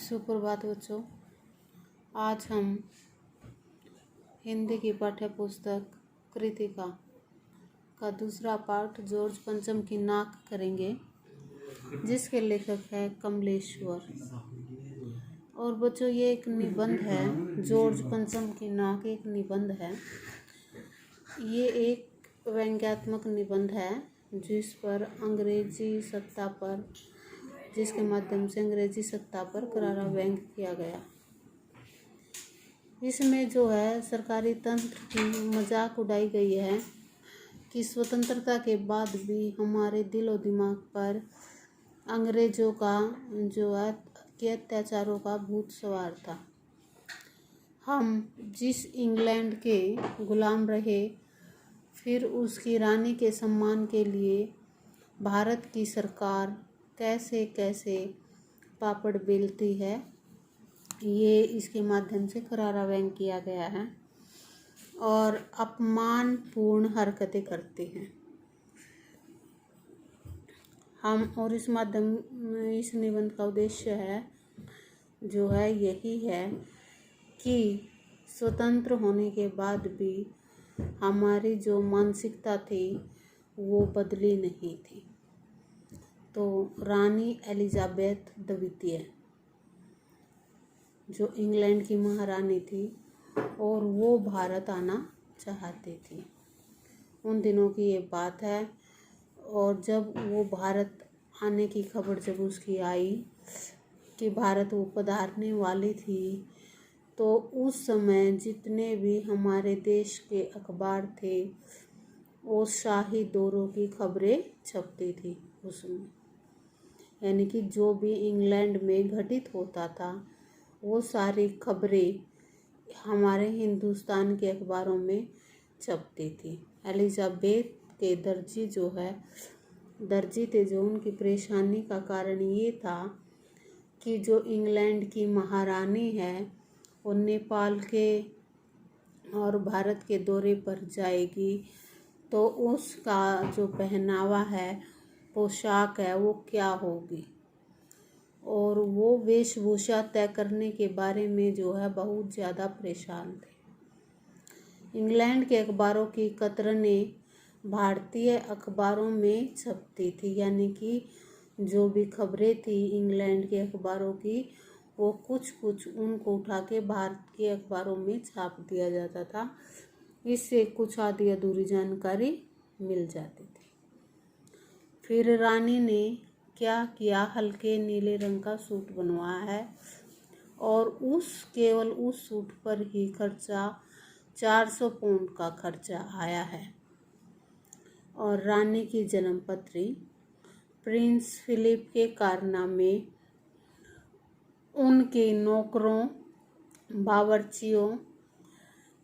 सुप्रभात बच्चों। आज हम हिंदी की पाठ्य पुस्तक कृतिका का दूसरा पाठ जॉर्ज पंचम की नाक करेंगे, जिसके लेखक है कमलेश्वर। और बच्चों, ये एक निबंध है। जॉर्ज पंचम की नाक एक निबंध है। ये एक व्यंग्यात्मक निबंध है जिसके माध्यम से अंग्रेजी सत्ता पर करारा व्यंग किया गया। इसमें जो है सरकारी तंत्र की मजाक उड़ाई गई है कि स्वतंत्रता के बाद भी हमारे दिलो दिमाग पर अंग्रेजों का जो है के अत्याचारों का भूत सवार था। हम जिस इंग्लैंड के गुलाम रहे, फिर उसकी रानी के सम्मान के लिए भारत की सरकार कैसे कैसे पापड़ बेलती है, ये इसके माध्यम से करारा व्यंग किया गया है और अपमानपूर्ण हरकतें करती हैं। इस निबंध का उद्देश्य है जो है यही है कि स्वतंत्र होने के बाद भी हमारी जो मानसिकता थी वो बदली नहीं थी। तो रानी एलिजाबेथ द्वितीय जो इंग्लैंड की महारानी थी और वो भारत आना चाहती थी। उन दिनों की ये बात है। और जब वो भारत आने की खबर जब उसकी आई कि भारत वो पधारने वाली थी, तो उस समय जितने भी हमारे देश के अखबार थे वो शाही दौरों की खबरें छपती थी उसमें। यानी कि जो भी इंग्लैंड में घटित होता था वो सारी खबरें हमारे हिंदुस्तान के अखबारों में छपती थी। एलिजाबेथ के दर्जी थे जो उनकी परेशानी का कारण ये था कि जो इंग्लैंड की महारानी है वो नेपाल के और भारत के दौरे पर जाएगी, तो उसका जो पहनावा है, पोशाक है, वो क्या होगी। और वो वेशभूषा तय करने के बारे में जो है बहुत ज़्यादा परेशान थे। इंग्लैंड के अखबारों की कतरनें भारतीय अखबारों में छपती थी। यानी कि जो भी खबरें थी इंग्लैंड के अखबारों की, वो कुछ उनको उठा के भारत के अखबारों में छाप दिया जाता था। इससे कुछ आधी अधूरी जानकारी मिल जाती थी। फिर रानी ने क्या किया, हल्के नीले रंग का सूट बनवाया है और केवल उस सूट पर ही खर्चा 400 पाउंड का खर्चा आया है। और रानी की जन्मपत्री, प्रिंस फिलिप के कारनामे, उनके नौकरों, बावर्चियों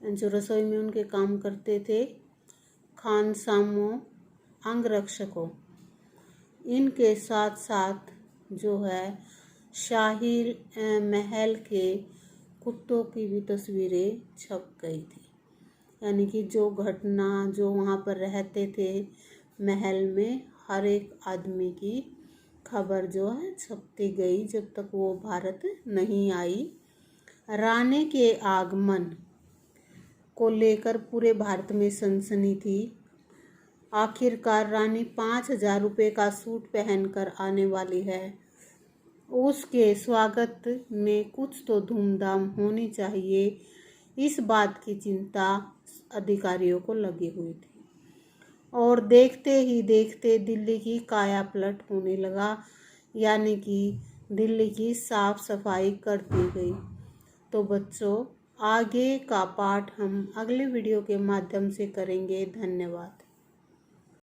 जो रसोई में उनके काम करते थे, खानसामों, अंगरक्षकों, इनके साथ साथ जो है शाही महल के कुत्तों की भी तस्वीरें छप गई थी। यानी कि जो घटना जो वहाँ पर रहते थे महल में, हर एक आदमी की खबर जो है छपती गई जब तक वो भारत नहीं आई। रानी के आगमन को लेकर पूरे भारत में सनसनी थी। आखिरकार रानी 5,000 रुपये का सूट पहनकर आने वाली है। उसके स्वागत में कुछ तो धूमधाम होनी चाहिए, इस बात की चिंता अधिकारियों को लगी हुई थी। और देखते ही देखते दिल्ली की काया पलट होने लगा। यानी कि दिल्ली की साफ सफाई कर दी गई। तो बच्चों, आगे का पाठ हम अगले वीडियो के माध्यम से करेंगे। धन्यवाद।